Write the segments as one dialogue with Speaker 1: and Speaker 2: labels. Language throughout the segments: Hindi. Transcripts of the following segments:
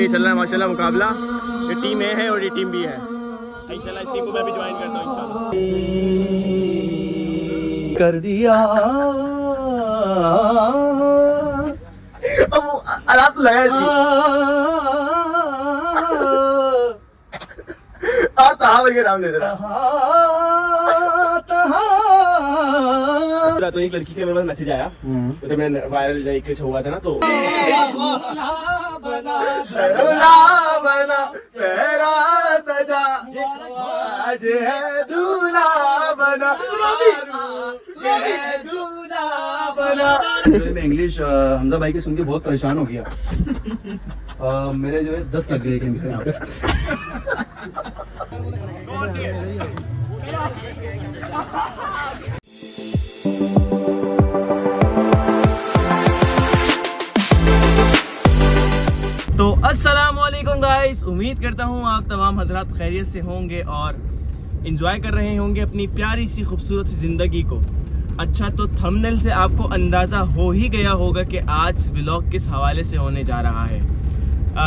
Speaker 1: ये चल रहा है माशाल्लाह मुकाबला। ये टीम ए है और ये टीम बी है। इंशाल्लाह इस टीम को मैं भी ज्वाइन करता हूँ इंशाल्लाह।
Speaker 2: कर दिया
Speaker 1: अब आराम तो लगा नाम ले रहा। तो एक लड़की के मेरे पास मैसेज आया, तो मैंने वायरल एक हुआ था ना, तो आज है दूल्हा बना।
Speaker 2: इंग्लिश हमजा भाई के सुन के बहुत परेशान हो गया। मेरे जो है 10 लग गए।
Speaker 1: तो अस्सलामुअलैकुम गाइस, उम्मीद करता हूँ आप तमाम हजरात खैरियत से होंगे और इंजॉय कर रहे होंगे अपनी प्यारी सी खूबसूरत सी ज़िंदगी को। अच्छा, तो थंबनेल से आपको अंदाज़ा हो ही गया होगा कि आज व्लॉग किस हवाले से होने जा रहा है,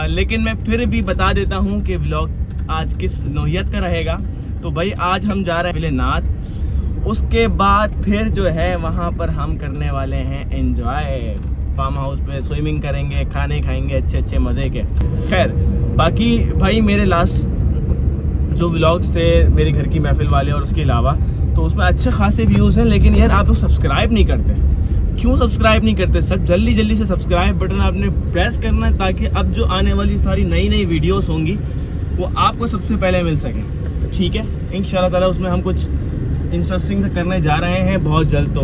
Speaker 1: लेकिन मैं फिर भी बता देता हूँ कि व्लॉग आज किस नौइयत का रहेगा। तो भाई आज हम जा रहे हैं विलेनाथ, उसके बाद फिर जो है वहाँ पर हम करने वाले हैं एंजॉय। फार्म हाउस पे स्विमिंग करेंगे, खाने खाएंगे अच्छे अच्छे मज़े के। खैर बाकी भाई मेरे लास्ट जो व्लॉग्स थे मेरे घर की महफिल वाले और उसके अलावा, तो उसमें अच्छे खासे व्यूज़ हैं, लेकिन यार आप लोग सब्सक्राइब नहीं करते। क्यों सब्सक्राइब नहीं करते? सब जल्दी जल्दी से सब्सक्राइब बटन आपने प्रेस करना है, ताकि अब जो आने वाली सारी नई नई वीडियोस होंगी वो आपको सबसे पहले मिल सकें। ठीक है, इंशाल्लाह ताला उसमें हम कुछ इंटरेस्टिंग से करने जा रहे हैं बहुत जल्द, तो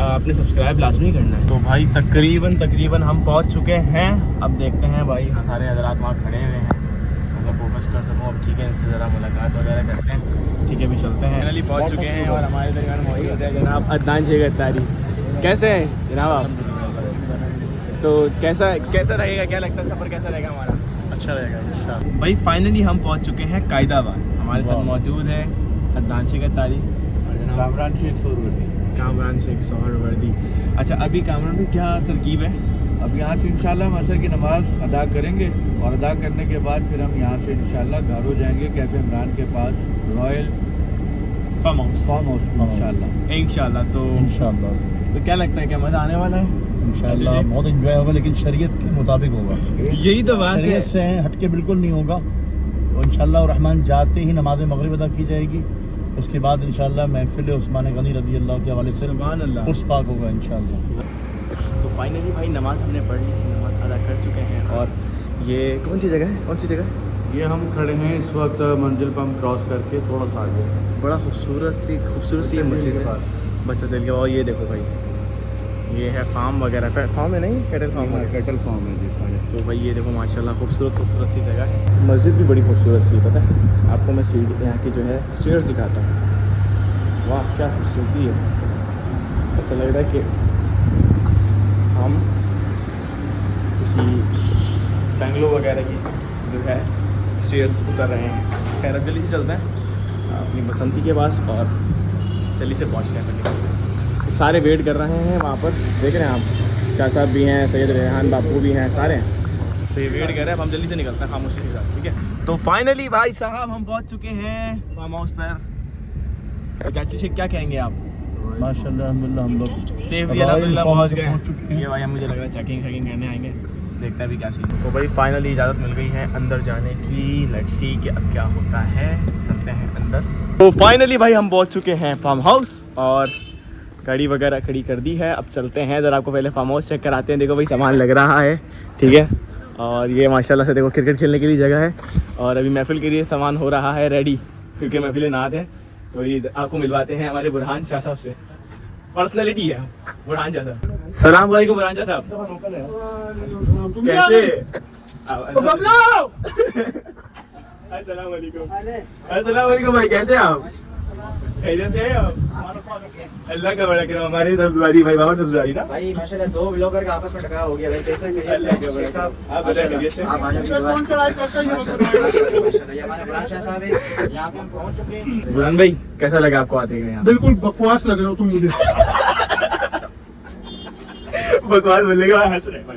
Speaker 1: आपने सब्सक्राइब लाजमी करना है। तो भाई तकरीबन हम पहुंच चुके हैं। अब देखते हैं भाई सारे हजरात वहाँ खड़े हुए हैं, मतलब फोकस कर सकूँ। अब ठीक है, इनसे ज़रा मुलाकात वगैरह करते हैं। ठीक है, भी चलते हैं। फाइनली पहुंच चुके हैं और हमारे दरमियान मौजूद है जनाब अदनान शेख अत्तारी। कैसे हैं जनाब आप? तो कैसा रहेगा, क्या लगता है सफ़र कैसा रहेगा हमारा? अच्छा रहेगा भाई। फाइनली हम पहुँच चुके हैं कायदाबाद। हमारे साथ मौजूद है अदनान शेख अत्तारी और कामरान शेख सोहरवर्दी। अच्छा, अभी कामरान में क्या तरकीब है?
Speaker 2: अब यहाँ से इंशाल्लाह हम असर की नमाज अदा करेंगे और अदा करने के बाद फिर हम यहाँ से इंशाल्लाह घर हो जाएंगे कैफे इमरान के पास, रॉयल फार्म हाउस इंशाल्लाह। तो क्या लगता है, क्या मज़ा आने वाला है?
Speaker 3: इंशाल्लाह बहुत एंजॉय होगा, लेकिन शरीयत के मुताबिक होगा।
Speaker 1: यही तो बात है,
Speaker 3: शरीयत से हटके बिल्कुल नहीं होगा। और इंशाल्लाह रहमान जाते ही नमाज मगरिब अदा की जाएगी, उसके बाद इंशाल्लाह महफिल उस्मान गनी रज़ी अल्लाह के हवाले से उर्स पाक होगा इंशाल्लाह।
Speaker 1: तो फाइनली भाई नमाज हमने पढ़ ली, नमाज अदा कर चुके हैं। और ये कौन सी जगह है?
Speaker 2: ये हम खड़े हैं इस वक्त मंजिल पर, हम क्रॉस करके थोड़ा सा आगे।
Speaker 1: बड़ा खूबसूरत सी ये मस्जिद के पास बच्चा दिल के। और ये देखो भाई, ये है फार्म वगैरह, फार्म है नहीं, कैटल फार्म है जी। तो भाई ये देखो माशाल्लाह खूबसूरत सी जगह है। मस्जिद भी बड़ी खूबसूरत सी, पता है आपको? मैं सीढ़ी यहाँ की जो है स्टेयर्स दिखाता हूँ। वाह क्या खूबसूरती है। ऐसा लग रहा है कि हम किसी बेंगलोर वगैरह की जो है स्टेयर्स उतर रहे हैं। खैर अब जल्दी से चलते हैं अपनी बसंती के पास और जल्दी से पहुँचते हैं। सारे वेट कर रहे हैं वहाँ पर, देख रहे हैं आप, शाह साहब भी हैं, सैयद रेहान बापू भी हैं, सारे हैं। तो ये वेट कर रहे हैं, अब हम जल्दी से निकलते हैं खामोशी के साथ। ठीक है, तो फाइनली भाई साहब हम पहुँच चुके हैं फार्म हाउस पर। चाची से क्या कहेंगे आप?
Speaker 3: माशाल्लाह अल्हम्दुलिल्लाह हम लोग
Speaker 1: सेफली अल्हम्दुलिल्लाह पहुँच गए। ये भाई मुझे लग रहा है चेकिंग करने आएंगे, देखता भी क्या सीन। तो भाई फाइनली इजाज़त मिल गई है अंदर जाने की। लेट्स सी कि अब क्या होता है, चलते हैं अंदर। तो फाइनली भाई हम पहुँच चुके हैं फार्म हाउस और गाड़ी वगैरह खड़ी कर दी है। अब चलते हैं, ज़रा आपको पहले फार्म हाउस चेक कराते हैं। देखो भाई सामान लग रहा है, ठीक है। और ये माशाल्लाह से देखो क्रिकेट खेलने के लिए जगह है और अभी महफिल के लिए सामान हो रहा है रेडी, क्योंकि महफिल नाद है। तो ये आपको मिलवाते हैं हमारे बुरहान शाह साहब से, पर्सनैलिटी है बुरहान शाह साहब। सलाम वालेकुम बुरहान शाह साहब, कैसे? अस्सलाम वालेकुम भाई, कैसे आप? खैरियत से हैं आप? अल्लाह का बड़ा करम। हमारे सब्ज़वारी भाई, बाबर सब्ज़वारी ना भाई, माशाल्लाह 2 व्लॉगर का आपस में टकराव हो गया भाई। कैसे शेख साहब आप बताइए से आप आने के बाद माशाल्लाह ये हमारे बुरहान शाह साहब हैं, यहां पे हम पहुंच चुके हैं। बुरहान भाई कैसा लगा आपको आते हुए यहां?
Speaker 4: बिल्कुल बकवास लग रहा हो तुम मुझे।
Speaker 1: बकवास बोलेगा, हंस रहे भाई।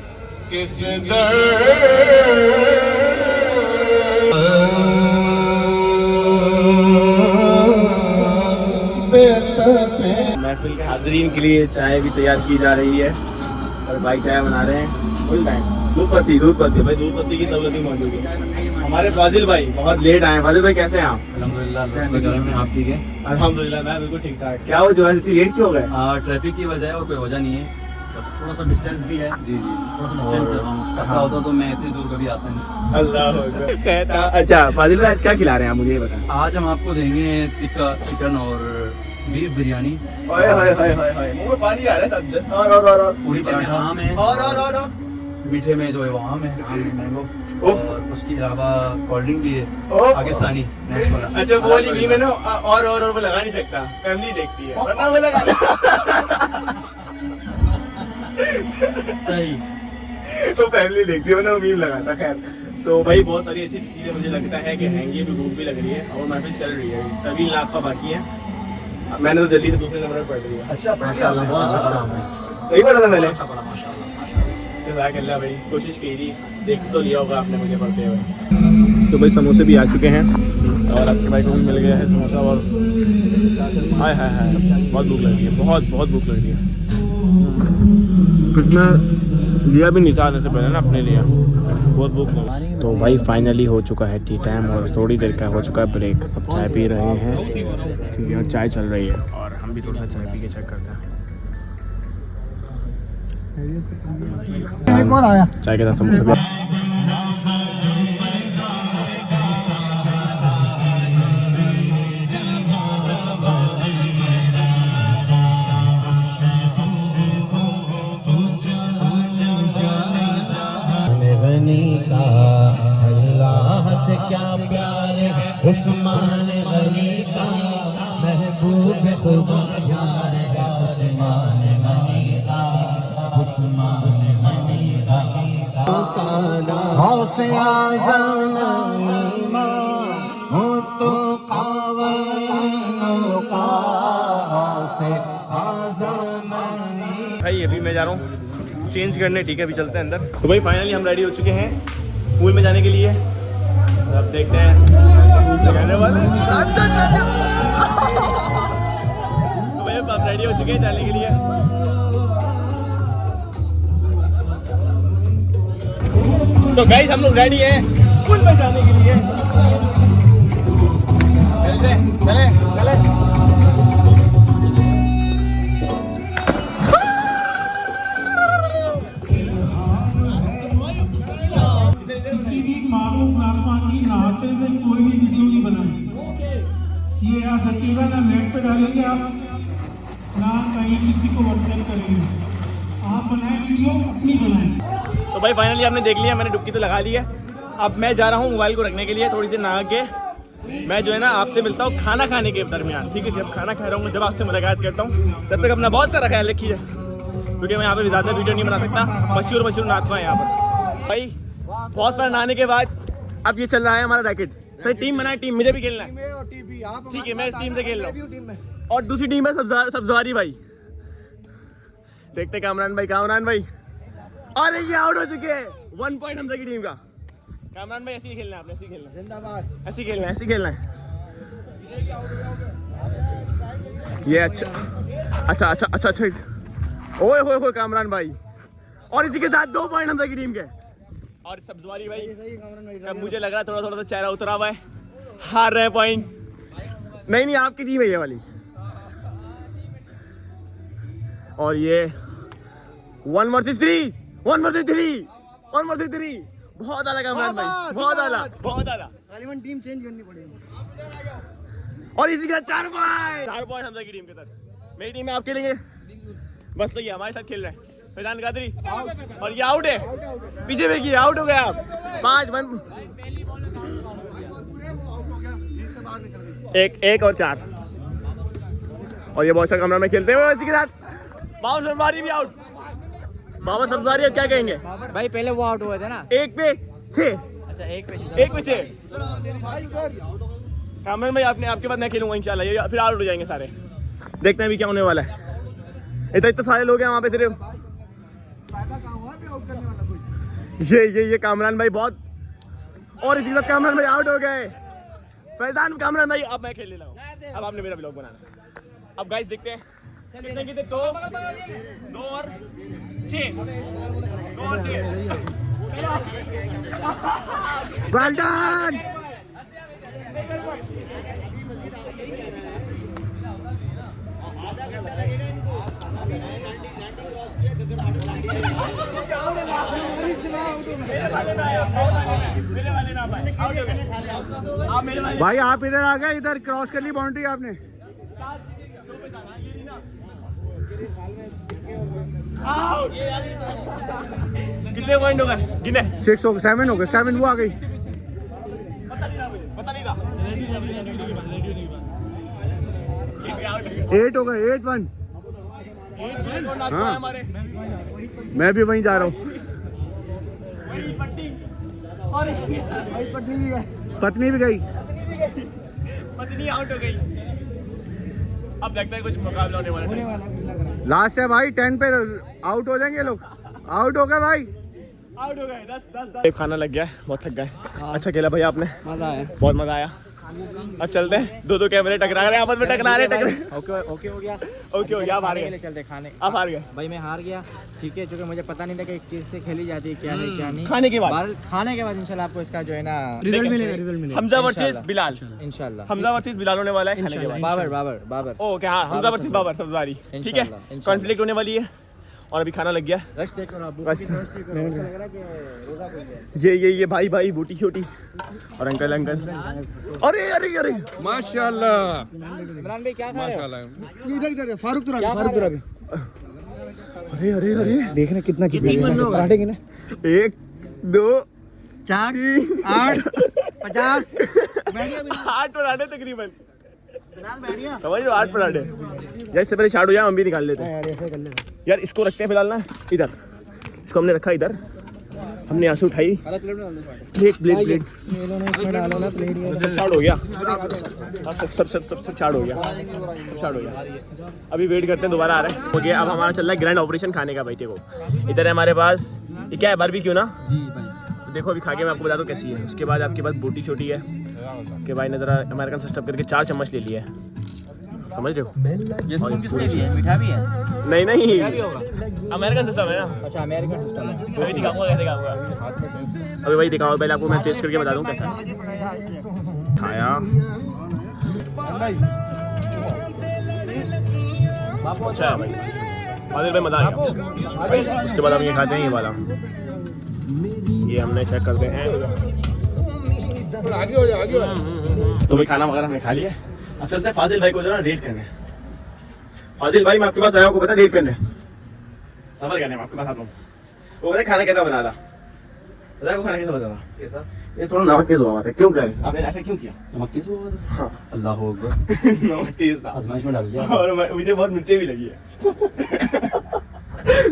Speaker 1: महफिल के हाजरीन के लिए चाय भी तैयार की जा रही है और भाई चाय बना रहे हैं फुल टाइम। दूध पत्ती भाई, दूध पत्ती की सहूलत ही मौजूद है। हमारे फाजिल भाई बहुत लेट आए। फाजिल भाई कैसे हैं आप?
Speaker 5: अल्हम्दुलिल्लाह आप ठीक है?
Speaker 1: अल्हम्दुलिल्लाह मैं बिल्कुल ठीक ठाक। क्या वो जो है इतनी लेट क्यों हो गए?
Speaker 5: ट्रैफिक की वजह है और कोई वजह नहीं है, बस
Speaker 1: थोड़ा सा डिस्टेंस भी है।
Speaker 5: जी थोड़ा सा डिस्टेंस है। पता होता तो मैं इतनी दूर कभी आता नहीं।
Speaker 1: अल्लाह। अच्छा फाजिल भाई आज क्या खिला रहे हैं आप मुझे ये बताएं।
Speaker 5: आज हम आपको देंगे टिक्का चिकन और बीफ बिरयानी,
Speaker 1: ओए होए होए होए होए मुंह में पानी आ रहा है सब। और
Speaker 5: पूरी पराठा आम है,
Speaker 1: और
Speaker 5: मीठे में जो है वो आम है, आम मैंगो, और उसके अलावा कोल्ड ड्रिंक भी है पाकिस्तानी नेश वाला।
Speaker 1: अच्छा वो वाली भी मैं ना और वो लगा नहीं सकता, फैमिली देखती है वरना वो लगा
Speaker 5: सही
Speaker 1: तो फैमिली देखती है वरना वो मीम लगाता। खैर तो भाई बहुत सारी अच्छी चीजें मुझे लगता है कि हैंगी भी, भूख भी लग रही है और महफिल चल रही है। तभी लाख का बाकी है। मैंने तो जल्दी से दूसरे नंबर पर पढ़ लिया।
Speaker 5: अच्छा माशाल्लाह बहुत अच्छा
Speaker 1: सही पढ़ा था मैंने।
Speaker 5: पड़ा माशाल्लाह।
Speaker 1: जज़ाकल्लाह भाई, कोशिश की थी, देख तो लिया होगा आपने मुझे पढ़ते हुए। तो भाई समोसे भी आ चुके हैं और आपके भाई को भी मिल गया है समोसा। और हाय हाय हाय बहुत भूख लग रही है, बहुत भूख लग रही है। कुछ मैं लिया भी नहीं था आने से पहले ना अपने लिए, बहुत भूख लग रही है। तो भाई फाइनली हो चुका है टी टाइम और थोड़ी देर का हो चुका है ब्रेक। सब चाय पी रहे हैं, ठीक है, और चाय चल रही है और हम भी थोड़ा सा चाय पी के चेक करते हैं। चाय के साथ समोसा भी।
Speaker 6: गनी का अल्लाह से क्या प्यार है, उस्मान गनी का महबूब खुदा यार है, उस्मान गनी का, उस्मान गनी का हौसे आज़म ईमान हो तो कावलों का हौसे आज़म।
Speaker 1: भाई अभी मैं जा रहा हूँ चेंज करने, ठीक है, अभी चलते हैं अंदर। तो भाई फाइनली हम रेडी हो चुके हैं पूल में जाने के लिए। अब देखते हैं जाने वाले। तो भाई अब रेडी हो चुके हैं जाने के लिए। तो गाइस हम लोग रेडी हैं पूल में जाने के लिए। चले
Speaker 4: किसी भी मारूफ नाफा की नहाते हुए कोई भी वीडियो नहीं बनाए। ये आप रखिएगा ना, नेट पे डालेंगे आप, ना कहीं किसी को व्हाट्सएप करेंगे। आप बनाए वीडियो अपनी बनाए।
Speaker 1: तो भाई फाइनली आपने देख लिया, मैंने डुबकी तो लगा ली है। अब मैं जा रहा हूँ मोबाइल को रखने के लिए, थोड़ी देर नहा के मैं जो है ना आपसे मिलता हूँ खाना खाने के दरमियान, ठीक है। जब खाना खा रहा हूँ जब आपसे मुलाकात करता हूँ, तब तक अपना बहुत सारा ख्याल रखिए, क्योंकि मैं यहाँ पे ज़्यादा वीडियो नहीं बना सकता। मशहूर नाचवा है यहाँ पर। भाई बहुत सारा नहाने के बाद अब ये चल रहा है हमारा रैकेट। सर टीम बनाए, टीम मुझे भी खेलना है, ठीक है, मैं इस टीम से खेल रहा हूँ। और दूसरी टीम है सब्जवारी भाई। देखते कामरान भाई अरे ये आउट हो चुके हैं। 1 पॉइंट हम की टीम का। कामरान भाई ऐसे ही खेलना है आपने, ऐसे ही खेलना है, जिंदाबाद, ऐसे ही खेलना है। ये अच्छा ओए होए कामरान भाई। और इसी के साथ 2 पॉइंट हम की टीम के। और सब्जवारी भाई अब मुझे लग रहा है थोड़ा सा चेहरा उतरा हुआ है, हार रहे पॉइंट। नहीं आपकी टीम है ये वाली। और ये 1 वर्सेस 3 बहुत आला कामरान भाई, बहुत आला।
Speaker 3: टीम चेंज करनी पड़ेगी।
Speaker 1: और इसी के साथ 4 पॉइंट हमजा की टीम के साथ। मेरी टीम में आप खेलेंगे बस, सही है, हमारे साथ खेल रहे हैं फैजान कादरी। और ये आउट है, पीछे फेंकिए, आउट हो गए आप। 5-1 एक और 4। और ये बहुत सा कमरा में खेलते हुए इसी के साथ बाबा सब्जवारी भी आउट। बाबा सब्जवारी अब क्या कहेंगे
Speaker 5: भाई? पहले वो आउट हुए थे ना,
Speaker 1: 1 पे 6।
Speaker 5: अच्छा 1 पे
Speaker 1: 6। कामरान भाई आपके बाद मैं खेलूंगा इंशाल्लाह, ये फिर आउट हो जाएंगे सारे। देखते हैं अभी क्या होने वाला है। इतने सारे लोग हैं वहाँ पे सिर्फ। ये कामरान भाई बहुत, और इसी के साथ कामरान भाई आउट हो गए। फैजान कामरान भाई अब मैं खेल ले रहा हूँ, अब आपने मेरा ब्लॉग बनाना। अब गाइस देखते हैं कितने कितने, 2 और 6 वेल डन।
Speaker 3: भाई आप इधर आ गए, इधर क्रॉस कर ली बाउंड्री आपने।
Speaker 1: कितने पॉइंट हो गए गिने?
Speaker 3: 6 हो गए, 7 हो गए, 7 वो आ गई।
Speaker 1: पता नहीं था।
Speaker 3: 8 हो गए, 8-1। हाँ मैं भी वहीं जा रहा हूँ। पत्नी भी गई,
Speaker 1: पत्नी आउट हो गई। अब लगता है कुछ मुकाबला होने वाला है।
Speaker 3: लास्ट है भाई, 10 पे आउट हो जाएंगे लोग। आउट हो गए भाई,
Speaker 1: आउट हो गए। 10 खाना लग गया है, बहुत थक गए। अच्छा खेला भाई आपने,
Speaker 5: मजा आया,
Speaker 1: बहुत मजा आया। अब चलते हैं, 2 कैमरे टकरा रहे हैं आपस में, टकरा रहे।
Speaker 5: ओके हो गया,
Speaker 1: ओके हो गया। आप हार गए,
Speaker 5: चलते खाने।
Speaker 1: आप हार गए
Speaker 5: भाई मैं हार गया, ठीक है, क्योंकि मुझे पता नहीं था कि किससे खेली जाती है, क्या नहीं क्या नहीं।
Speaker 1: खाने के बाद
Speaker 5: इंशाल्लाह आपको इसका जो है ना
Speaker 3: रिजल्ट मिलेगा।
Speaker 1: हमजा वर्सेस बिलाल,
Speaker 5: इंशाल्लाह
Speaker 1: हमजा वर्सेस बिलाल होने वाला है खाने के बाद।
Speaker 5: बाबर
Speaker 1: ओके हाँ, हमजा वर्सेस बाबर सब्ज़वारी, ठीक है। कॉन्फ्लिक्ट होने वाली है और अभी खाना लग गया।
Speaker 5: रश देखो आप,
Speaker 1: बस
Speaker 5: रश देखो, ऐसा लग रहा है कि रोजा खुल गया।
Speaker 1: ये भाई बूटी छोटी और अंकल। अरे
Speaker 5: माशाल्लाह। इमरान भाई क्या खा रहे हो?
Speaker 3: इधर फारूक तुरा,
Speaker 5: फारूक तुरा भी।
Speaker 1: अरे
Speaker 3: देखना कितना पराठे की ना।
Speaker 1: 1 2
Speaker 3: 4 8 50
Speaker 1: 8 पराठे तकरीबन, समझ लो 8 पराठे। यार इससे पहले शार्ट हो जाए, हम भी निकाल लेते हैं यार। इसको रखते हैं फिलहाल ना इधर, इसको हमने रखा इधर, हमने यहाँ से उठाई प्लेट शार्ट हो गया। सब शार्ट हो गया। अभी वेट करते हैं, दोबारा आ रहा है। हो गया, अब हमारा चल रहा है ग्रैंड ऑपरेशन खाने का। भाई देखो इधर है हमारे पास, ये क्या है, बारबेक्यू ना जी भाई। तो देखो अभी खा के मैं आपको बता दूँ कैसी है। उसके बाद आपके पास बोटी छोटी है कि भाई ने ज़रा अमेरिकन सिस्टम करके 4 चम्मच ले लिया है, समझ रहे हो।
Speaker 5: ये स्पून किसने लिया है? मीठा भी है?
Speaker 1: नहीं अमेरिकन सिस्टम है ना।
Speaker 5: अच्छा अमेरिकन सिस्टम है।
Speaker 1: तो भी दिखाऊंगा, कैसे दिखाऊंगा अभी भाई, दिखाओ पहले आपको मैं टेस्ट करके बता दूँ कैसा है। खाया अच्छा है भाई, आदिल भाई मजा आया। उसके बाद हम ये खाते हैं, ये वाला, ये हमने चेक करते हैं। तो भाई खाना वगैरह हमने खा लिया। अब चलते हैं फाजिल भाई को जरा रेट करने। फाजिल भाई मैं आपके पास आया हूँ, पता रेट करने, सफर करने मैं आपके पास आता हूँ। वो पता खाना कैसा बना था, पता है खाना कैसा बना था? कैसा? ये थोड़ा नमक तेज हुआ था। क्यों करें आपने ऐसा क्यों किया? नमक तेज हुआ था। हाँ अल्लाह हो गया। नमक तेज था, आजमाइश में डाल दिया और मुझे बहुत मिर्ची भी लगी है।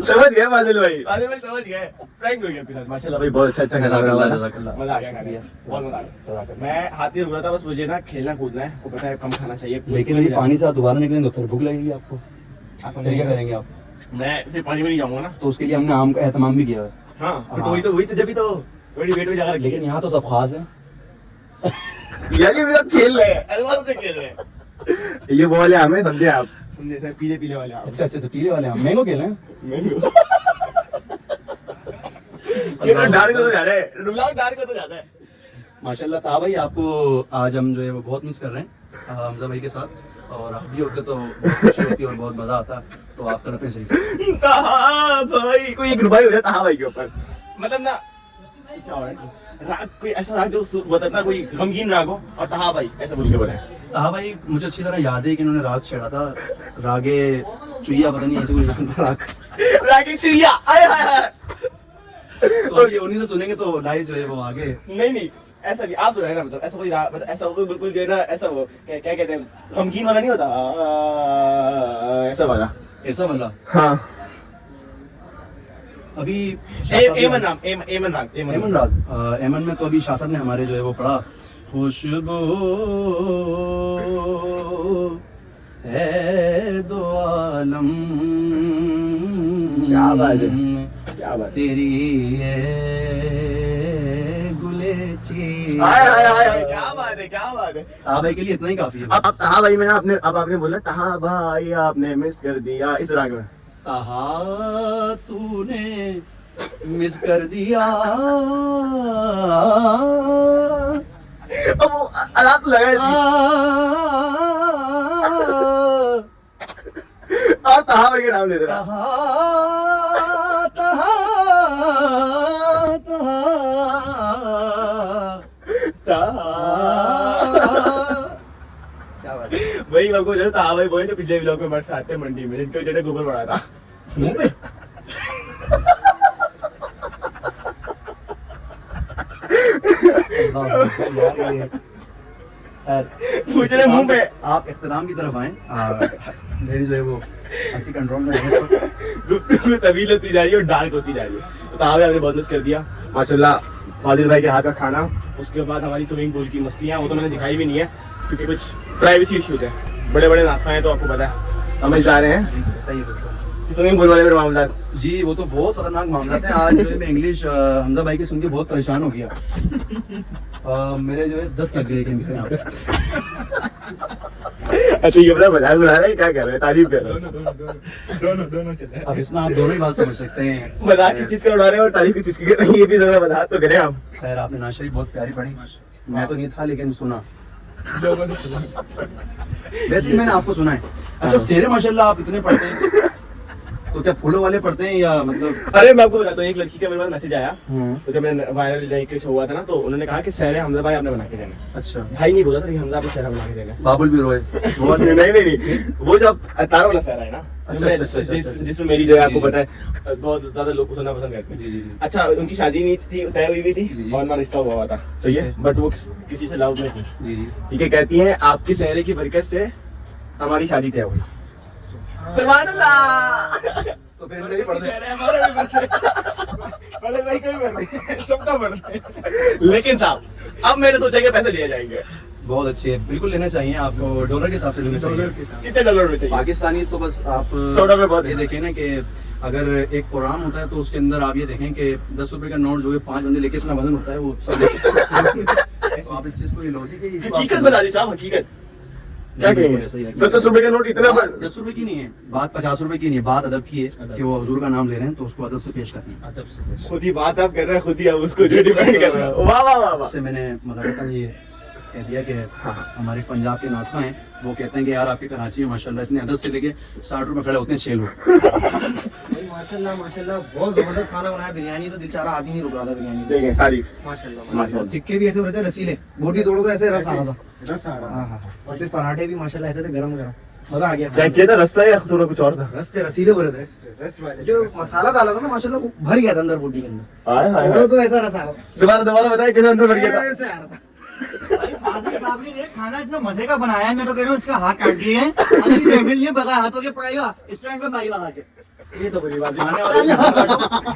Speaker 1: समझ गए फाजिल भाई समझ गए। प्रैंक हो गया फिलहाल। माशाल्लाह भाई बहुत अच्छा खाना, मजा आ गया, मजा आ गया, बहुत मजा आ गया। मैं हाथी रुक रहा था, बस मुझे ना खेलना कूदना है, आपको पता है कम खाना चाहिए।
Speaker 7: लेकिन अभी पानी से दोबारा निकलेंगे तो फिर भूख लगेगी आपको,
Speaker 1: आप
Speaker 7: फिर क्या करेंगे आप?
Speaker 1: मैं सिर्फ पानी में नहीं जाऊंगा ना,
Speaker 7: तो उसके लिए हमने आम का एहतमाम भी किया है।
Speaker 1: हाँ वही तो जब भी तो बड़ी वेट में जाकर रखी।
Speaker 7: लेकिन यहाँ तो सब खास है
Speaker 1: यार ये मेरा खेल रहे हैं, अलमारी से खेल रहे हैं। ये वो वाले आम है, समझे आप, समझे सर, पीले वाले आम।
Speaker 7: अच्छा पीले वाले आम, मैंगो खेल रहे हैं।
Speaker 1: ये डार्क को तो जा रहा है, रुलाव डार्क को तो जाता है।
Speaker 7: माशाल्लाह ता भाई, आपको आज हम जो है वो बहुत मिस कर रहे हैं हमजा भाई के साथ, और आप भी होते तो बहुत खुशी होती और बहुत मजा आता, तो आप तरफ से
Speaker 1: भाई कोई एक रुबाई हो जाता हाँ भाई के ऊपर, मतलब ना क्या हो रहा है, राग कोई ऐसा राग जो बताता कोई गमगीन राग हो, और तहा भाई ऐसा बोल के बोला है।
Speaker 7: हाँ भाई मुझे अच्छी तरह याद है कि इन्होंने राग छेड़ा था, रागे चुईया, पता नहीं ऐसे कुछ राग,
Speaker 1: रागे चुईया, आए हाय हाय।
Speaker 7: तो ये उन्हीं से सुनेंगे तो लाइव जो है वो आगे।
Speaker 1: नहीं ऐसा नहीं, आप सुनाए ना, मतलब ऐसा कोई मतलब ऐसा कोई बिल्कुल जो है ना, ऐसा वो क्या कहते हैं, गमगीन वाला नहीं होता, ऐसा वाला
Speaker 7: हाँ अभी
Speaker 1: एमन
Speaker 7: में तो अभी शासन ने हमारे जो है वो पढ़ा, खुशबू है दो आलम,
Speaker 1: क्या बात है, क्या बात
Speaker 7: तेरी ये गुलेची।
Speaker 1: क्या बात है, क्या बात है।
Speaker 7: ताहा भाई के लिए इतना ही काफी है।
Speaker 1: अब ताहा भाई में ना आपने, अब आपने बोला ताहा भाई आपने मिस कर दिया, इस राग में।
Speaker 7: ताहा तूने मिस कर दिया।
Speaker 1: अब वो रात लगा और ताहा भाई के नाम ले रहा।
Speaker 7: ताहा ताहा ताहा
Speaker 1: क्या बात है भाई। आपको जो ताहा भाई बोले तो पिछले व्लॉग में मर्स आते हैं मंडी में, जिनके जो गोबर पड़ा था मुंह पे। पूछ रहे मुंह पे।
Speaker 7: आप इख्तिताम की तरफ आए। मेरी जो है वो हंसी कंट्रोल में रहने से
Speaker 1: गुफ्तगू तवील होती जा रही है और डार्क होती जा रही है। तो ताहा भाई आपने बहुत मिस कर दिया माशाल्लाह। फादिल भाई के हाथ का खाना, उसके बाद हमारी स्विमिंग पूल की मस्तियाँ, वो तो मैंने दिखाई भी नहीं है क्योंकि कुछ प्राइवेसी इश्यूज है। बड़े बड़े नाखा हैं तो आपको पता है, हम जा रहे हैं
Speaker 7: सही है।
Speaker 1: स्विमिंग पूल वाले मामला।
Speaker 7: जी वो तो बहुत खतरनाक मामला है। आज जो है मैं इंग्लिश हमजा भाई की सुन के बहुत परेशान हो गया। मेरे जो है 10 लग गए कि
Speaker 1: अच्छा ये बड़ा मजाक उड़ा रहा है, क्या कर रहे हैं, तारीफ कर रहे हैं।
Speaker 7: दोनों चले। अब इसमें आप दोनों ही बात समझ सकते हैं।
Speaker 1: मजाक किस चीज का उड़ा रहे हैं और तारीफ किस चीज की कर रहे हैं, ये भी जरा वजाहत तो करें आप।
Speaker 7: खैर आपने नाज़ शरीफ बहुत प्यारी पढ़ी। मैं तो नहीं था लेकिन सुना। वैसे ही मैंने आपको सुना है। अच्छा शेरे माशाल्लाह आप इतने पढ़ते हैं तो क्या फूलों वाले पढ़ते हैं या मतलब?
Speaker 1: अरे मैं आपको बताता हूँ, एक लड़की का मेरे पास मैसेज आया तो जब मैंने वायरल कुछ हुआ था ना, तो उन्होंने कहा कि सहरे हमजा भाई आपने बना के देना।
Speaker 7: अच्छा
Speaker 1: भाई नहीं बोला था कि हमजा आपको सहरा बना के देना।
Speaker 7: बाबुल भी रोए।
Speaker 1: नहीं वो जो तार वाला सहरा है ना, जिसमें मेरी जो है आपको पता है बहुत ज्यादा लोग सुनना पसंद करते हैं। अच्छा उनकी शादी नहीं थी, तय हुई भी थी और ना रिश्ता हुआ था, सही है, बट वो किसी से लव में थी। ठीक है, कहती है आपकी सहरे की बरकत से हमारी शादी तय हुई। सुभानअल्लाह। तो फिर नहीं पढ़ते, भाई कोई सबका पढ़ते। लेकिन साहब अब मैंने सोचा कि पैसे दिए जाएंगे।
Speaker 7: बहुत अच्छी है, बिल्कुल लेना चाहिए आपको। डॉलर के हिसाब से लेना चाहिए।
Speaker 1: कितने डॉलर में चाहिए?
Speaker 7: पाकिस्तानी तो बस आप
Speaker 1: $100 बहुत
Speaker 7: ये देखें ना कि अगर एक प्रोग्राम होता है तो उसके अंदर आप ये देखें कि 10 रुपए का नोट जो है 5 बंदे लेके इतना वजन होता है वो सब आप इस चीज को ये लॉजिक है।
Speaker 1: हकीकत बता दी साहब, हकीकत क्या कहेंगे?
Speaker 7: सही है।
Speaker 1: 10 रुपए का नोट इतना
Speaker 7: 10 रुपए की नहीं है बात, 50 रुपए की नहीं है बात। अदब की है कि वो हुजूर का नाम ले रहे हैं तो उसको अदब से पेश करनी है। अदब से
Speaker 1: खुद ही बात आप कर रहे हैं, खुद ही आप उसको जो डिपेंड कर रहे हो। वाह वाह वाह वाह।
Speaker 7: उससे मैंने मजाकन ये कह दिया कि हमारे पंजाब के नाज़ा हैं, वो कहते हैं कि यार आपके कराची में माशाल्लाह इतने अदब से लेके 60 रुपए खड़े होते हैं 6 लोग।
Speaker 5: माशाल्लाह माशाल्लाह बहुत जबरदस्त खाना बनाया। बिरयानी तो बेचारा आदमी नहीं रुक रहा था बिरयानी।
Speaker 1: देखें तारीफ
Speaker 5: माशाल्लाह टिक्के भी ऐसे हो रहे थे रसीले, बोटी तोड़ो तो ऐसे रस आ रहा था। और फिर पराठे भी माशाल्लाह ऐसे थे गरम गरम, मजा आ गया।
Speaker 1: क्या था रास्ता या थोड़ा कुछ और था?
Speaker 5: रस थे, रसीले हो रहे थे। जो मसाला डाला था ना माशाल्लाह वो भर गया था अंदर बोटी के अंदर।
Speaker 1: हाय हाय
Speaker 5: थोड़ा तो ऐसा रस आ रहा था,
Speaker 1: दोबारा बताइए किधर अंदर बढ़ गया था?
Speaker 5: ऐसे आ रहा था। खाना इतना मजे का बनाया है, मैं तो कह रहा हूँ इसका हाथ काट दिए हैं। बता हाथों के पड़ेगा इस टाइम पे माई लगा के।
Speaker 1: ये तो बड़ी बात है।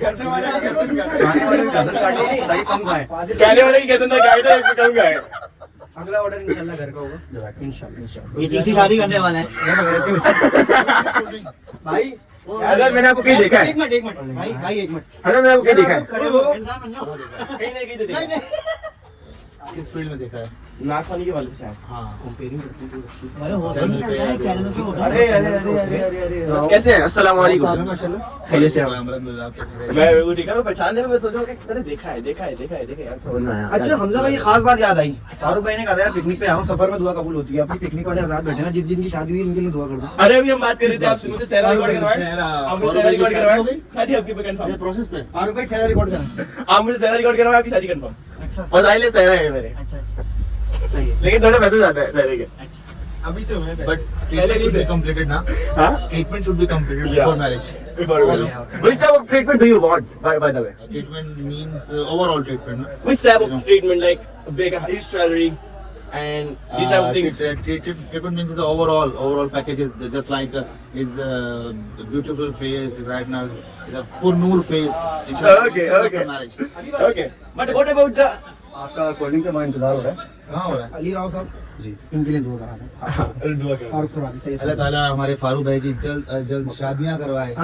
Speaker 7: खाने वाले गर्दन काटो ताकि कम खाएं।
Speaker 1: कहने वाले की कहते हैं गाइड है कम गए।
Speaker 5: अगला ऑर्डर इंशाल्लाह घर का होगा इंशाल्लाह। ये तीसरी शादी करने वाला है भाई।
Speaker 1: अगर मैंने आपको कहीं देखा है,
Speaker 5: एक मिनट भाई एक मिनट,
Speaker 1: अगर मैंने आपको कहीं देखा है,
Speaker 5: खड़े हो इंसान बन जाओ।
Speaker 1: कहीं नहीं कहीं तो देखा है।
Speaker 3: इस फील्ड में देखा है।
Speaker 1: नाचवानी के वाले से शायद।
Speaker 3: हाँ
Speaker 5: कंपेयरिंग
Speaker 1: अरे कैसे हैं? अस्सलाम वालेकुम। खैरियत से हैं? मैं वो ठीक है, मैं पहचानने में सोचा कि मैंने देखा है यार, समझ में आया।
Speaker 5: अच्छा हमजा भाई खास बात याद आई, फारूक भाई ने कहा था यार पिकनिक पे आओ, सफर में दुआ कबूल होती है। अपनी पिकनिक वाले आजाद बैठे ना, जिनकी शादी हुई उनके लिए दुआ कर दो।
Speaker 1: अरे अभी हम बात कर रहे थे आपसे, मुझे सहरा रिकॉर्ड करवाएं। आप मुझे सहरा रिकॉर्ड करवाएं, शादी आपकी पे कंफर्म प्रोसेस पे।
Speaker 5: फारूक भाई सहरा रिकॉर्ड करा।
Speaker 1: आप मुझे सहरा रिकॉर्ड करवाएं, आपकी शादी कंफर्म।
Speaker 5: अच्छा
Speaker 1: और आइले सहरा है मेरे,
Speaker 5: अच्छा
Speaker 1: लेकिन थोड़ा पैसे ज्यादा है सहरे के।
Speaker 5: अभी से हुए
Speaker 3: But treatment should be completed now.
Speaker 1: हाँ?
Speaker 3: Treatment should be completed
Speaker 1: Yeah.
Speaker 3: before marriage.
Speaker 1: Before marriage. Which type of treatment do you want, by the way?
Speaker 3: Treatment means overall treatment. No?
Speaker 1: Which type of treatment, like big huge salary and these type of things?
Speaker 3: Treatment means the overall packages. Just like his beautiful face is right now, is a poor Noor face.
Speaker 1: Okay.
Speaker 3: After marriage.
Speaker 1: Okay. But what about the
Speaker 7: आपका कोल्ड ड्रिंक का वहाँ इंतजार हो रहा है।
Speaker 3: कहाँ हो रहा है?
Speaker 5: अली राव साहब
Speaker 7: जी
Speaker 6: इनके लिए दुआ करा दें।
Speaker 1: दुआ करो।
Speaker 6: फारूक करवा दे।
Speaker 7: अल्लाह ताला हमारे फारूक भाई की जल्द जल्द शादियां करवाए।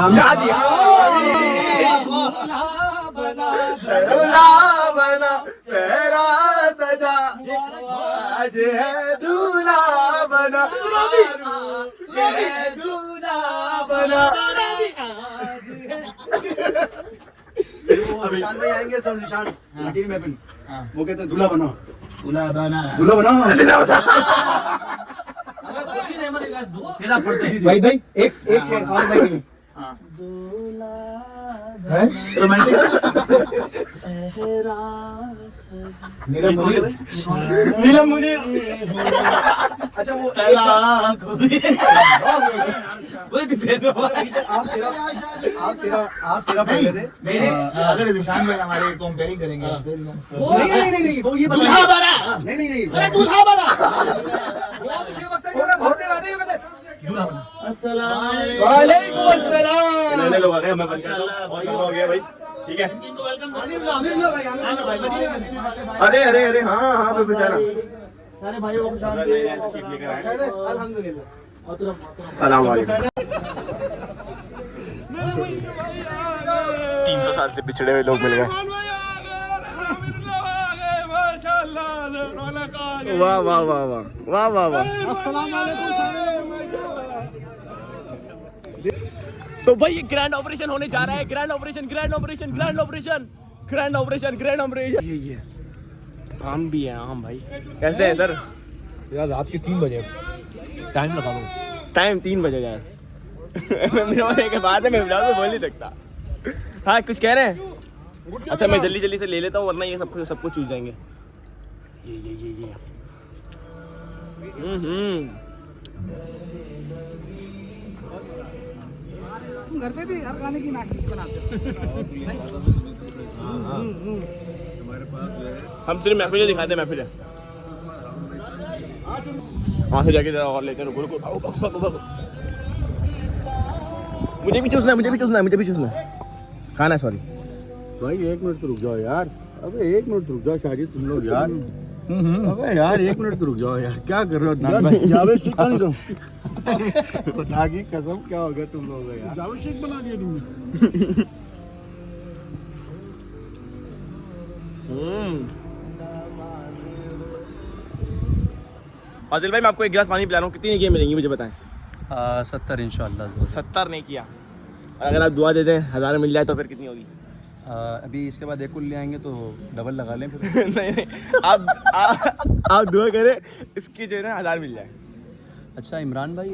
Speaker 7: निशान भाई आएंगे सब निशान टीम में अपन वो कहते हैं दूल्हा बना दूल्हा बना दूल्हा बना
Speaker 6: भाई भाई एक शेर खान भाई की।
Speaker 7: रोमांटिक नीलम मुनीर नीलम मुनीर अच्छा वो आप सिरा पढ़ थे मैंने अगर निशान भाई हमारे कंपेयरिंग करेंगे नहीं वो ये दूल्हा बना नहीं अरे दूल्हा बना वालेकुम अस्सलाम
Speaker 1: नए लोग आ गए, मैं बंद करता हूं। बहुत लंबा हो गया भाई, ठीक है। अरे अरे अरे हाँ हाँ भाई बेचारा
Speaker 6: सारे भाइयों को शांति
Speaker 1: सीख लेकर आए।
Speaker 6: अल्हम्दुलिल्लाह।
Speaker 1: सलाम वालेकुम। 300 साल से पिछड़े हुए लोग मिल गए। वाह वाह वाह वाह वाह वाह वाह। तो भाई ये ग्रैंड ऑपरेशन होने जा रहा है। Grand operation grand operation grand operation grand operation grand operation. ये आम भी है आम भाई। कैसे है सर?
Speaker 2: यार रात के 3 बजे टाइम लगा दो।
Speaker 1: टाइम 3 बजे यार। मेरे होने के बाद है, मैं ब्लॉग में बोल नहीं सकता। हाँ कुछ कह रहे हैं? अच्छा मैं जल्दी जल्दी से ले लेता हूँ वरना ये सबको चूज जाएंगे। ये
Speaker 6: घर पे भी हर खाने की नाश्ते बनाते हो।
Speaker 1: हम सिर्फ महफिल दिखाते हैं, महफिल है। वहाँ से जाके जरा और लेते हैं। रुको भागो। मुझे भी चूसना है। खाना है सॉरी।
Speaker 2: भाई 1 मिनट तो रुक जाओ यार। अबे 1 मिनट रुक जाओ शादी तुम लोग यार। अबे यार 1 मिनट तो रुक जाओ यार। क्या कर रहे हो अदनान भाई?
Speaker 3: जावेद शेख बना दो।
Speaker 2: खुदा की कसम क्या हो गया तुम लोगों को यार?
Speaker 3: जावेद शेख बना दिया तुमने।
Speaker 1: आदिल भाई मैं आपको एक गिलास पानी पिला रहा हूँ। कितनी गेम मिलेंगी मुझे बताएं?
Speaker 7: 70 इंशाल्लाह।
Speaker 1: 70 नहीं किया। और अगर आप दुआ दे दें 1000 मिल जाए तो फिर कितनी होगी?
Speaker 7: अभी इसके बाद एक कुल ले आएंगे तो डबल लगा लें फिर।
Speaker 1: नहीं आप दुआ करें इसकी जो है ना 1000 मिल जाए।
Speaker 7: अच्छा इमरान भाई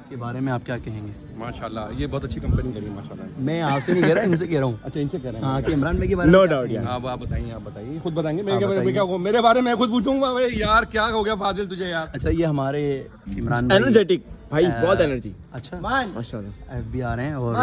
Speaker 7: के बारे में आप क्या कहेंगे?
Speaker 8: माशाल्लाह ये बहुत अच्छी कंपनी करी माशाल्लाह।
Speaker 7: मैं आपसे नहीं कह रहा, इनसे कह रहा हूँ।
Speaker 8: अच्छा इनसे कह रहे हैं।
Speaker 7: हाँ कि इमरान भाई के बारे में
Speaker 1: नो
Speaker 7: क्या
Speaker 1: डाउट
Speaker 7: कहेंगे?
Speaker 1: यार।
Speaker 8: आप बताइए खुद बताएंगे। मेरे
Speaker 7: आप
Speaker 8: बारे में
Speaker 7: बताइए।
Speaker 8: क्या होगा? मेरे बारे में खुद पूछूंगा भाई यार क्या हो गया फाजिल तुझे यार?
Speaker 7: अच्छा ये हमारे इमरान भाई
Speaker 1: एनर्जेटिक भाई, बहुत एनर्जी।
Speaker 7: अच्छा
Speaker 1: माशाल्लाह।
Speaker 7: FBR हैं और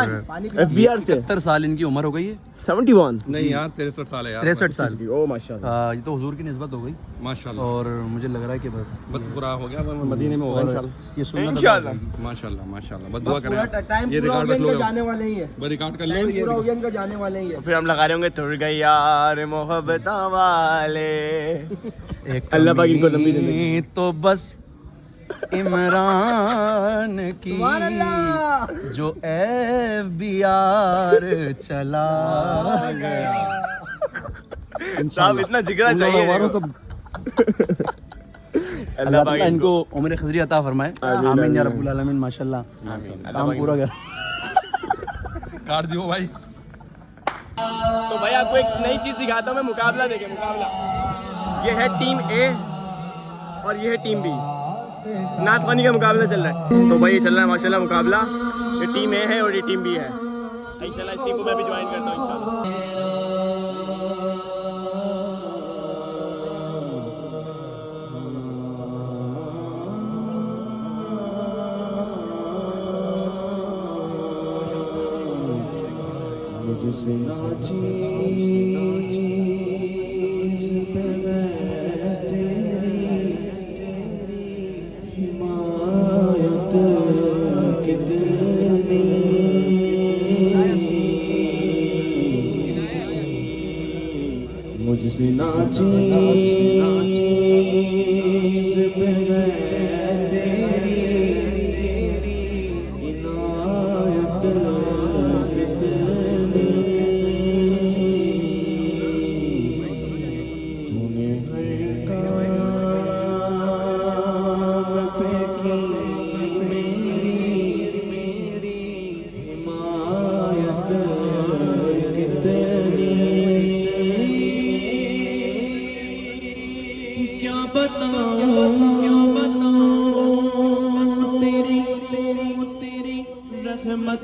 Speaker 1: FBR से
Speaker 7: 71 साल इनकी उम्र हो गई है।
Speaker 1: 71
Speaker 8: नहीं यार 63 साल है यार।
Speaker 7: 63 साल।
Speaker 1: ओ माशाल्लाह।
Speaker 7: ये तो हुजूर की निस्बत हो गई
Speaker 8: माशाल्लाह।
Speaker 7: और मुझे लग रहा है कि बस
Speaker 8: पूरा हो गया मदीने में होगा इंशाल्लाह।
Speaker 7: ये सुन्नत
Speaker 1: इंशाल्लाह।
Speaker 8: माशाल्लाह बस दुआ करें। ये रिकॉर्ड कर लो,
Speaker 6: जाने वाले ही है।
Speaker 8: रिकॉर्ड कर लो ये।
Speaker 6: पूरा उगन का जाने वाले ही है।
Speaker 1: फिर हम लगा रहे होंगे तुर गए यार मोहब्बत वाले।
Speaker 7: एक
Speaker 1: अल्लाह पाक इनको लंबी जिंदगी।
Speaker 7: तो बस इमरान की जो FBR चला गया।
Speaker 1: साहब इतना जिगरा चाहिए।
Speaker 7: अल्लाह पाक इनको उम्र खजरी अता फरमाए। आमीन या रब्बुल आलमीन। माशाल्लाह काम पूरा कर।
Speaker 8: काट दियो भाई।
Speaker 1: तो भाई आपको एक नई चीज दिखाता हूँ मैं। मुकाबला देखें, मुकाबला। ये है टीम A और ये है टीम B। नाथ पानी का मुकाबला चल रहा है। तो भाई ये चल रहा है माशाल्लाह मुकाबला। ये टीम A है और ये टीम B है। इंशाल्लाह इस टीम को मैं भी ज्वाइन करता हूँ इंशाल्लाह।
Speaker 6: मुझसे नाची
Speaker 1: रहमत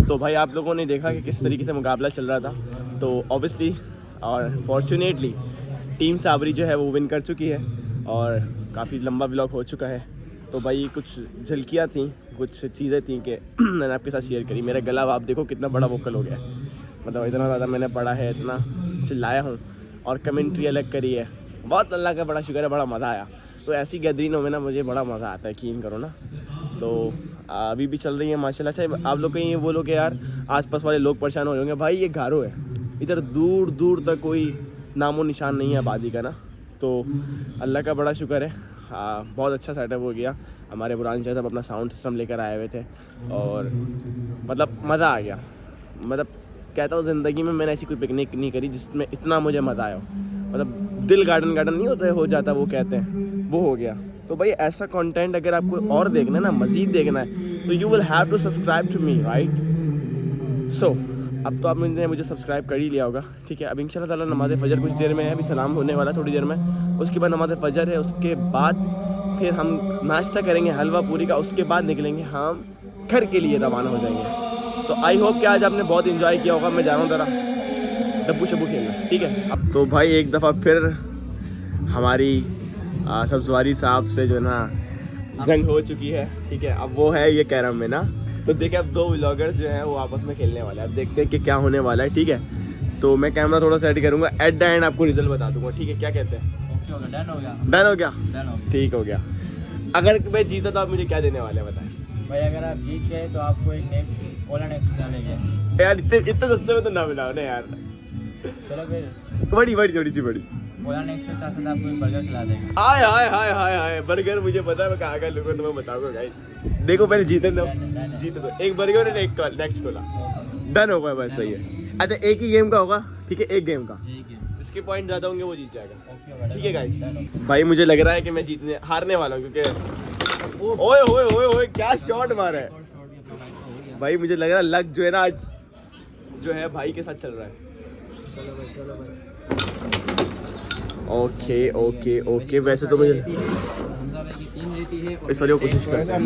Speaker 1: तो भाई आप लोगों ने देखा कि किस तरीके से मुकाबला चल रहा था। तो ऑब्वियसली और फॉर्चुनेटली टीम साबरी जो है वो विन कर चुकी है और काफ़ी लंबा व्लॉग हो चुका है। तो भाई कुछ झलकियाँ थी, कुछ चीज़ें थी कि मैंने आपके साथ शेयर करी। मेरा गला आप देखो कितना बड़ा वोकल हो गया है, मतलब इतना ज़्यादा मैंने पढ़ा है, इतना चिल्लाया हूँ और कमेंट्री अलग करी है। बहुत अल्लाह का बड़ा शुक्र है, बड़ा मज़ा आया। तो ऐसी गैदरिंगों में ना मुझे बड़ा मज़ा आता है, यकीन करो ना। तो अभी भी चल रही है माशाल्लाह। अच्छा आप लोग कहीं ये बोलो कि यार आसपास वाले लोग परेशान हो होंगे, भाई ये गारो है, इधर दूर दूर तक कोई नामो निशान नहीं है आबादी का ना। तो अल्लाह का बड़ा शुक्र है, बहुत अच्छा सेटअप हो गया। हमारे बुरान साहब अपना साउंड सिस्टम लेकर आए हुए थे और मतलब मज़ा आ गया। मतलब कहता हूँ ज़िंदगी में मैंने ऐसी कोई पिकनिक नहीं करी जिसमें इतना मुझे मज़ा आया हो। मतलब दिल गार्डन नहीं होता हो जाता, वो कहते हैं, वो हो गया। तो भाई ऐसा कंटेंट अगर आपको और देखना है ना, मज़ीद देखना है, तो you will have to subscribe to me, right. So अब तो आपने मुझे सब्सक्राइब कर ही लिया होगा, ठीक है। अब इंशाल्लाह ताला नमाज़ फ़जर कुछ देर में है, अभी सलाम होने वाला थोड़ी देर में। उसके बाद नमाज़ फ़जर है, उसके बाद फिर हम नाश्ता करेंगे हलवा पूरी का, उसके बाद निकलेंगे हम घर के लिए, रवाना हो जाएंगे। तो आई होप कि आज आपने बहुत इन्जॉय किया होगा। मैं जा रहा हूँ ज़रा डब्बू शब्बू खेलना, ठीक है। अब तो भाई एक दफ़ा फिर हमारी सब्ज़वारी साहब से जो है ना जंग हो चुकी है, ठीक है। अब वो है ये कैरम में ना, तो देखिए अब दो व्लॉगर्स जो हैं वो आपस में खेलने वाले हैं। अब देखते हैं कि क्या होने वाला है, ठीक है। तो मैं कैमरा थोड़ा सेट करूँगा, एट द एंड आपको रिजल्ट बता दूँगा, ठीक है। क्या कहते हैं?
Speaker 5: ओके हो गया, डन हो गया,
Speaker 1: डन हो गया,
Speaker 5: डन हो गया।
Speaker 1: ठीक हो गया। अगर मैं जीता तो आप मुझे क्या देने वाले हैं बताएं?
Speaker 5: भाई अगर आप जीत गए तो आपको एक नेक्स्ट ओला नेक्स्ट डालेंगे
Speaker 1: यार इतने सस्ते में तो ना मिलाओ ना यार।
Speaker 5: चलो फिर
Speaker 1: बड़ी बड़ी थोड़ी सी बड़ी
Speaker 5: ओला नेक्स्ट के साथ साथ आपको एक बर्गर खिला देंगे।
Speaker 1: हाय हाय हाय हाय हाय, बर्गर मुझे पता है मैं कहाँ का लूँगा, तो मैं बताऊँगा गाइस। देखो पहले जीते दो, जीते दो, एक बर्गर और एक नेक्स्ट कोला, डन हो गया बस, सही है। अच्छा एक ही गेम का होगा, ठीक है, एक गेम का, जिसके पॉइंट ज़्यादा होंगे वो जीत जाएगा, ठीक है गाइस। भाई मुझे लग रहा है कि मैं हारने वाला हूँ, क्योंकि ओए ओए ओए ओए क्या शॉट मारा है भाई। मुझे लग रहा है लक जो है ना आज जो है भाई के साथ चल रहा है। ओके ओके ओके, वैसे तो मुझे
Speaker 5: हमजा भाई की 3 रेटी है,
Speaker 1: इस वाली कोशिश करते हैं,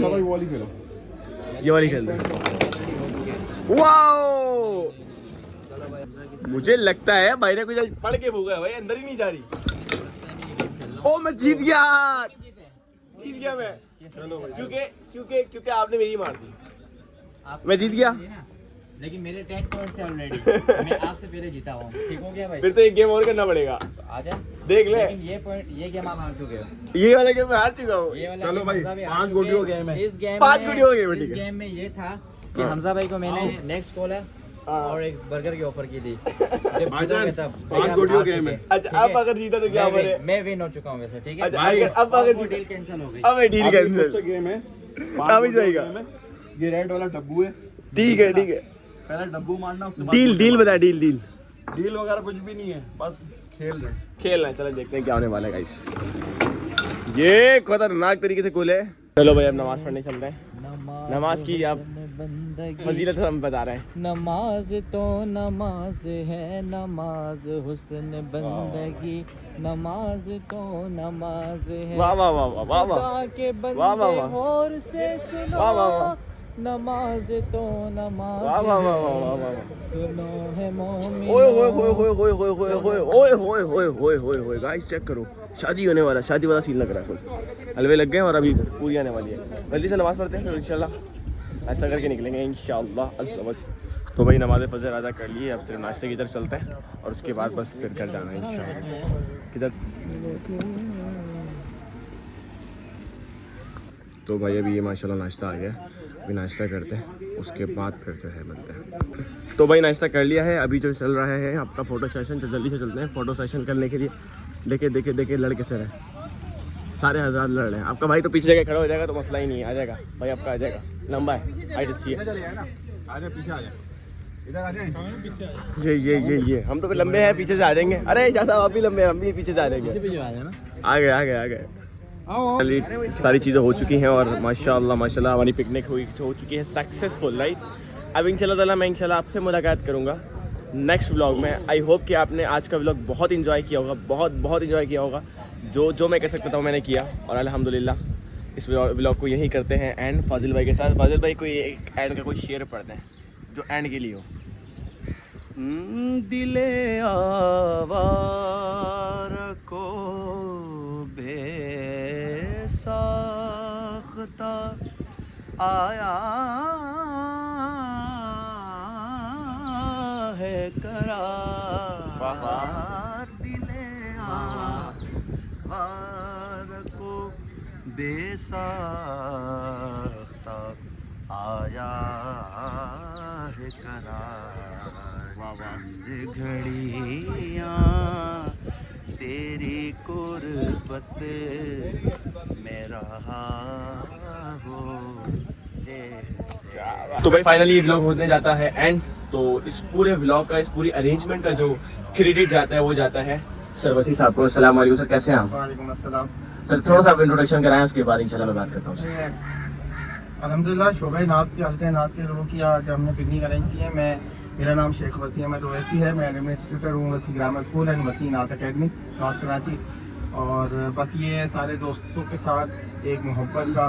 Speaker 1: ये वाली खेल रहे हैं। वाओ, मुझे लगता है भाई ने कुछ पढ़ के भूखा है भाई, अंदर ही नहीं जा रही। ओ मैं जीत गया, जीत गया मैं, क्योंकि आपने मेरी मार दी, मैं जीत गया।
Speaker 5: लेकिन मेरे 10 पॉइंट्स है ऑलरेडी, मैं आपसे पहले जीता हूँ, ठीक हो गया भाई।
Speaker 1: फिर तो एक गेम और करना पड़ेगा,
Speaker 5: आ जा
Speaker 1: देख ले।
Speaker 5: लेकिन ये गेम आप हार चुके हो,
Speaker 1: ये वाला गेम मैं हार चुका हूँ।
Speaker 8: चलो भाई 5 गोटी हो गए में,
Speaker 5: इस गेम
Speaker 1: 5 गोटी हो गई,
Speaker 5: इस गेम में ये था कि हमजा भाई को मैंने नेक्स्ट कॉल और एक बर्गर की ऑफर की थी, जब जीतोगे तब
Speaker 8: 5 गोटी हो गए में।
Speaker 1: अच्छा अब अगर जीता तो क्या है?
Speaker 5: मैं विन हो चुका हूँ वैसे, ठीक है।
Speaker 1: अच्छा अब अगर
Speaker 5: डील कैंसिल हो गई,
Speaker 1: अब डील कैंसिल,
Speaker 8: गेम है,
Speaker 1: अभी जाएगा।
Speaker 8: ये रेड वाला डब्बू है,
Speaker 1: ठीक है ठीक है,
Speaker 8: पहला डब्बू मारना, उसके बाद
Speaker 1: डील डील बता, डील डील
Speaker 8: डील वगैरह कुछ भी नहीं है, बस खेल रहे हैं।
Speaker 1: खेलना है। चलो देखते हैं क्या होने वाला है गाइस। ये खतरनाक तरीके से कूल है। चलो भाई अब नमाज पढ़ने चलते हैं। नमाज की आप फजीलत हम बता रहे हैं।
Speaker 5: नमाज तो नमाज है, नमाज हुस्न बंदगी, नमाज तो नमाज है।
Speaker 1: वाह वाह वाह वाह वाह वाह,
Speaker 5: खुदा के
Speaker 1: वाह वाह
Speaker 5: बंदे
Speaker 1: वाह,
Speaker 5: और से सुनो,
Speaker 1: वाह वाह वाह,
Speaker 5: नमाज तो नमाज
Speaker 1: वाह वाह वाह वाह वाह वाह,
Speaker 5: सुनो है मोमिनो।
Speaker 1: ओए होए होए होए होए होए होए होए ओए होए होए होए होए होए गाइस चेक करो, शादी होने वाला, शादी वाला सीन लग रहा है। कुल हलवे लग गए और अभी पूरी आने वाली है। जल्दी से नमाज़ पढ़ते हैं, फिर इंशाल्लाह ऐसा करके निकलेंगे इंशाल्लाह अज़्ज़ा वजल। तो भाई नमाज़ फ़जर अदा कर लिए, अब सिर्फ नाश्ते की तरफ चलते हैं और उसके बाद बस फिर घर जाना है इंशाल्लाह। किधर तो भाई अभी ये माशाल्लाह नाश्ता आ गया, अभी नाश्ता करते हैं, उसके बाद फिर जो है बनते हैं। तो भाई नाश्ता कर लिया है, अभी जो चल रहा है आपका फ़ोटो सेशन, तो जल्दी से चलते हैं फ़ोटो सेशन करने के लिए। देखे लड़के से रहे, सारे हज़ार लड़ रहे हैं। आपका भाई तो पीछे जगह खड़ा हो जाएगा तो मसला ही नहीं आ जाएगा, भाई आपका आ जाएगा, लंबा है, हाइट अच्छी है। ये हम तो लंबे हैं, पीछे से आ जाएंगे। अरे शाह साहब आप भी लंबे हैं, हम भी पीछे से आ जाएंगे। आ गए। सारी चीज़ें हो चुकी हैं और माशाल्लाह हमारी पिकनिक हो चुकी है सक्सेसफुल, राइट। अब इंशाल्लाह आपसे मुलाकात करूँगा नेक्स्ट व्लॉग में। आई होप कि आपने आज का व्लॉग बहुत इंजॉय किया होगा, बहुत इंजॉय किया होगा। जो मैं कह सकता हूँ मैंने किया, और अल्हम्दुलिल्लाह इस व्लॉग को यही करते हैं एंड फाजिल भाई के साथ। फाजिल भाई कोई एक एंड का कोई शेर पढ़ते हैं जो एंड के लिए हो। दिले आवार को बेसाख्ता आया है करार, दिले आवार को बेसाख्ता आया है करार, चंद घड़ियाँ तेरी कुर्बत में रहा हो जैसे। तो भाई फाइनली व्लॉग होने जाता है एंड, तो इस पूरे व्लॉग का, इस पूरी अरेंजमेंट का जो क्रेडिट जाता है वो जाता है सरवसी साहब को। अस्सलाम वालेकुम सर, कैसे हैं आप?
Speaker 6: वालेकुम अस्सलाम।
Speaker 1: सर थोड़ा सा आप इंट्रोडक्शन कराएं, उसके बाद इंशाल्लाह मैं बात करता हूँ।
Speaker 6: अल्हम्दुलिल्लाह शोबा नात के हल्के नात के लोगों की आज हमने पिकनिक अरेंज की है। मेरा नाम शेख वसी अहमद ओवैसी है, मैं एडमिनिस्ट्रेटर हूँ वसी ग्रामर स्कूल एंड वसी नात अकेडमी नॉर्थ कराची। और बस ये सारे दोस्तों के साथ एक मोहब्बत का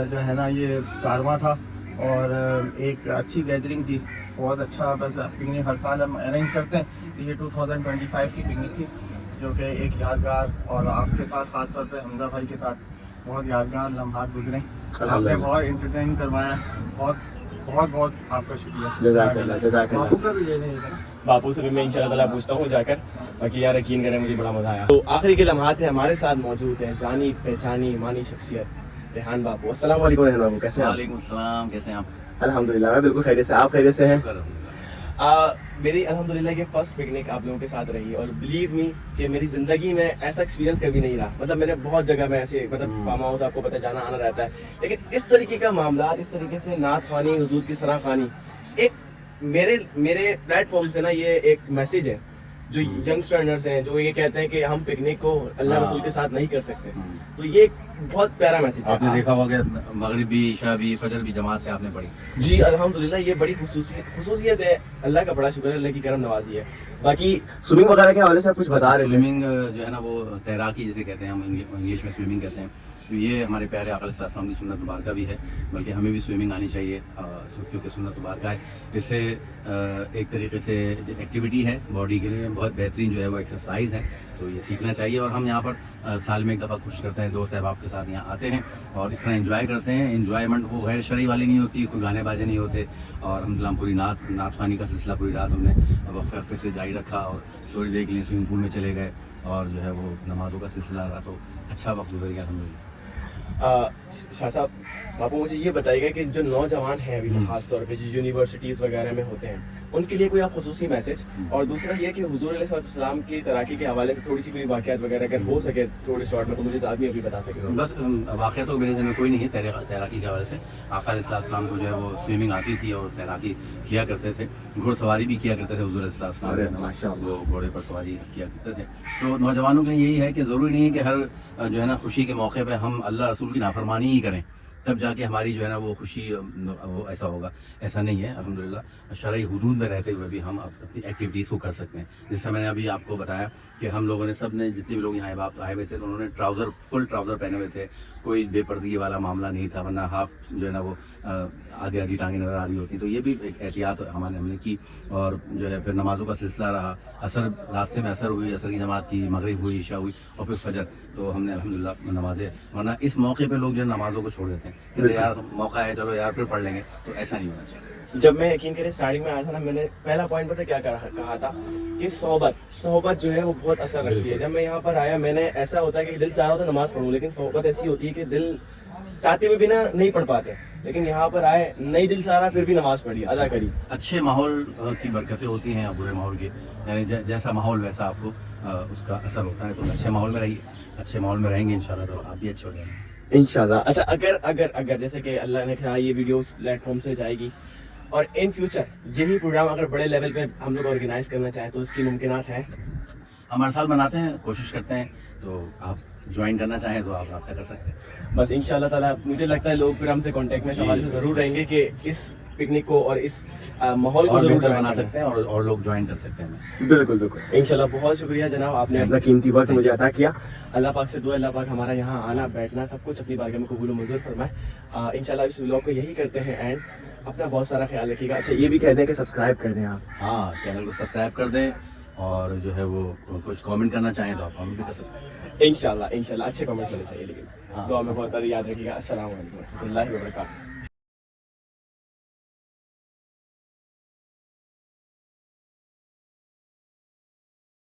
Speaker 6: जो है ना ये कारवां था और एक अच्छी गैदरिंग थी, बहुत अच्छा। बस पिकनिक हर साल हम अरेंज करते हैं, तो ये 2025 की पिकनिक थी जो कि एक यादगार, और आपके साथ ख़ासतौर पे हमजा भाई के साथ बहुत यादगार लम्हात गुजरे। आपने बहुत एंटरटेन करवाया, बहुत आपका शुक्रिया।
Speaker 1: बापू से भी मैं इंशाल्लाह पूछता हूँ जाकर, बाकी यार यकीन करें मुझे बड़ा मजा आया। तो आखिरी के लम्हात है, हमारे साथ मौजूद है जानी पहचानी मानी शख्सियत रेहान बापू। अस्सलाम वालेकुम रेहान बापू, कैसे हैं?
Speaker 7: वालेकुम सलाम, कैसे हैं आप?
Speaker 1: अल्हम्दुलिल्लाह मैं बिल्कुल खैरियत से, आप खैरियत से हैं? मेरी अल्हम्दुलिल्लाह ये फर्स्ट पिकनिक आप लोगों के साथ रही और बिलीव मी कि मेरी ज़िंदगी में ऐसा एक्सपीरियंस कभी नहीं रहा। मतलब मैंने बहुत जगह में ऐसे फार्म हाउस आपको पता जाना आना रहता है, लेकिन इस तरीके का मामला, इस तरीके से नात खानी, हुजूर की सना खानी, एक मेरे प्लेटफॉर्म से ना ये एक मैसेज है जो यंगस्टर्स हैं जो ये कहते हैं कि हम पिकनिक को अल्लाह रसूल के साथ नहीं कर सकते, तो ये एक बहुत प्यारा मैसेज है।
Speaker 7: आपने देखा होगा मगरिब भी, इशा भी, फजर भी जमात से आपने पढ़ी।
Speaker 1: जी अल्हम्दुलिल्लाह, ये बड़ी खुसूसियत है, अल्लाह का बड़ा शुक्र है, अल्लाह की करम नवाजी है। बाकी स्विमिंग वगैरह के हवाले से आप कुछ बता रहे थे।
Speaker 7: स्विमिंग जो है ना वो तैराकी जिसे कहते हैं, हम इंग्लिश में स्विमिंग कहते हैं, तो ये हमारे प्यारे आका अलैहि सल्लम की सुन्नत मुबारका भी है, बल्कि हमें भी स्विमिंग आनी चाहिए क्योंकि सुन्नत मुबारका है। इससे एक तरीके से एक्टिविटी है बॉडी के लिए, बहुत बेहतरीन जो है वो एक्सरसाइज है, तो ये सीखना चाहिए। और हम यहाँ पर साल में एक दफ़ा कोशिश करते हैं, दोस्त अहबाब के साथ यहाँ आते हैं और इस तरह एंजॉय करते हैं। एंजॉयमेंट वो गैर शरई वाली नहीं होती, कोई गाने बाजे नहीं होते, और हम पूरी नात खानी का सिलसिला पूरी रात हमने वक्फे से जारी रखा और थोड़ी देर के लिए स्विमिंग पूल में चले गए और जो है वो नमाज़ों का सिलसिला रहा, तो अच्छा वक्त गुजर गया अल्हम्दुलिल्लाह। शाह साहब बापू मुझे ये बताइएगा कि जो नौजवान हैं अभी खास तौर पे जो यूनिवर्सिटीज़ वगैरह में होते हैं, उनके लिए कोई आप खुसूसी मैसेज, और दूसरा ये कि हुजूर अलैहिस्सलाम की तैराकी के हवाले से थोड़ी सी कोई वाक़यात वगैरह अगर हो सके थोड़े शॉर्ट में, तो मुझे आदमी अभी बता सके। बस वाक़या तो मेरे जन में कोई नहीं है तैराकी के हवाले से। आका अलैहिस्सलाम को जो है वो स्विमिंग आती थी और तैराकी किया करते थे, घुड़सवारी भी किया करते थे हुजूर अलैहिस्सलाम, वो घोड़े पर सवारी किया करते थे। तो नौजवानों के लिए यही है कि ज़रूरी नहीं है कि हर जो है ना खुशी के मौके पर हम अल्लाह रसूल की नाफरमानी ही करें तब जाके हमारी जो है ना वो खुशी वो ऐसा होगा, ऐसा नहीं है। अल्हम्दुलिल्लाह शरई हुदूद में रहते हुए भी हम अपनी एक्टिविटीज़ को कर सकते हैं। जिससे मैंने अभी आपको बताया कि हम लोगों ने, सब ने, जितने भी लोग यहाँ अहबाब आए हुए थे, तो उन्होंने फुल ट्राउज़र पहने हुए थे, कोई बेपर्दगी वाला मामला नहीं था, वरना हाफ जो है ना वो आधी टांगें नज़र आ रही होती। तो ये भी एक एहतियात हमने की, और जो है फिर नमाज़ों का सिलसिला रहा। रास्ते में असर हुई, असर की जमात की, मगरिब हुई, इशा हुई और फिर फजर, तो हमने अल्हम्दुलिल्लाह नमाज़ें, वरना इस मौके पे लोग जो है नमाज़ों को छोड़ देते हैं कि यार मौका है चलो यार फिर पढ़ लेंगे, तो ऐसा नहीं होना चाहिए।
Speaker 1: जब मैं यकीन करें स्टार्टिंग में आया था ना, मैंने पहला पॉइंट पता क्या कहा था कि सोहबत जो है वो बहुत असर रखती है। जब मैं यहाँ पर आया, मैंने ऐसा होता है कि दिल चाह रहा होता है नमाज पढ़ूं, लेकिन सोहबत ऐसी होती है कि दिल चाहते हुए बिना नहीं पढ़ पाते, लेकिन यहाँ पर आए नई दिल से आ रहा, फिर भी नमाज पढ़ी, अदा करी।
Speaker 7: अच्छे माहौल की बरकतें होती हैं, बुरे माहौल की, यानी जैसा माहौल वैसा आपको उसका असर होता है। तो अच्छे माहौल में रहिए, अच्छे माहौल में रहेंगे इंशाल्लाह तो आप भी अच्छे हो जाएंगे
Speaker 1: इंशाल्लाह। अच्छा, अगर अगर अगर जैसे कि अल्लाह ने कहा ये वीडियो प्लेटफॉर्म से जाएगी और इन फ्यूचर यही प्रोग्राम अगर बड़े लेवल पे हम लोग ऑर्गेनाइज करना चाहें तो इसकी मुमकिनात है?
Speaker 7: हम हर साल मनाते हैं, कोशिश करते हैं, तो आप ज्वाइन करना चाहें तो आप रब्ता कर सकते हैं।
Speaker 1: बस इंशाल्लाह ताला मुझे लगता है लोग फिर हमसे कांटेक्ट में सवाल से जरूर रहेंगे कि इस पिकनिक को और इस माहौल को
Speaker 7: और
Speaker 1: जरूर
Speaker 7: बेहतर बना
Speaker 1: करना
Speaker 7: सकते हैं और लोग ज्वाइन कर सकते हैं।
Speaker 1: बिल्कुल बिल्कुल इंशाल्लाह। बहुत शुक्रिया जनाब, आपने अपना कीमती वक्त मुझे अता किया। अल्लाह पाक से दुआ, अल्लाह पाक हमारा यहाँ आना बैठना सब कुछ अपनी बारगाह में कबूल और मंजूर फरमाए। इंशाल्लाह इस व्लॉग को यही करते हैं एंड अपना बहुत सारा ख्याल रखिएगा। अच्छा, ये भी कह दें कि सब्सक्राइब कर दें आप।
Speaker 7: हाँ, चैनल को सब्सक्राइब कर दें और जो है वो कुछ कमेंट करना चाहें तो आप कमेंट भी कर सकते हैं।
Speaker 1: इंशाल्लाह इंशाल्लाह अच्छे कमेंट करने चाहिए, लेकिन दुआ में बहुत सारी याद रखिएगा। अस्सलाम वालेकुम रहमतुल्लाहि व बरकातहू।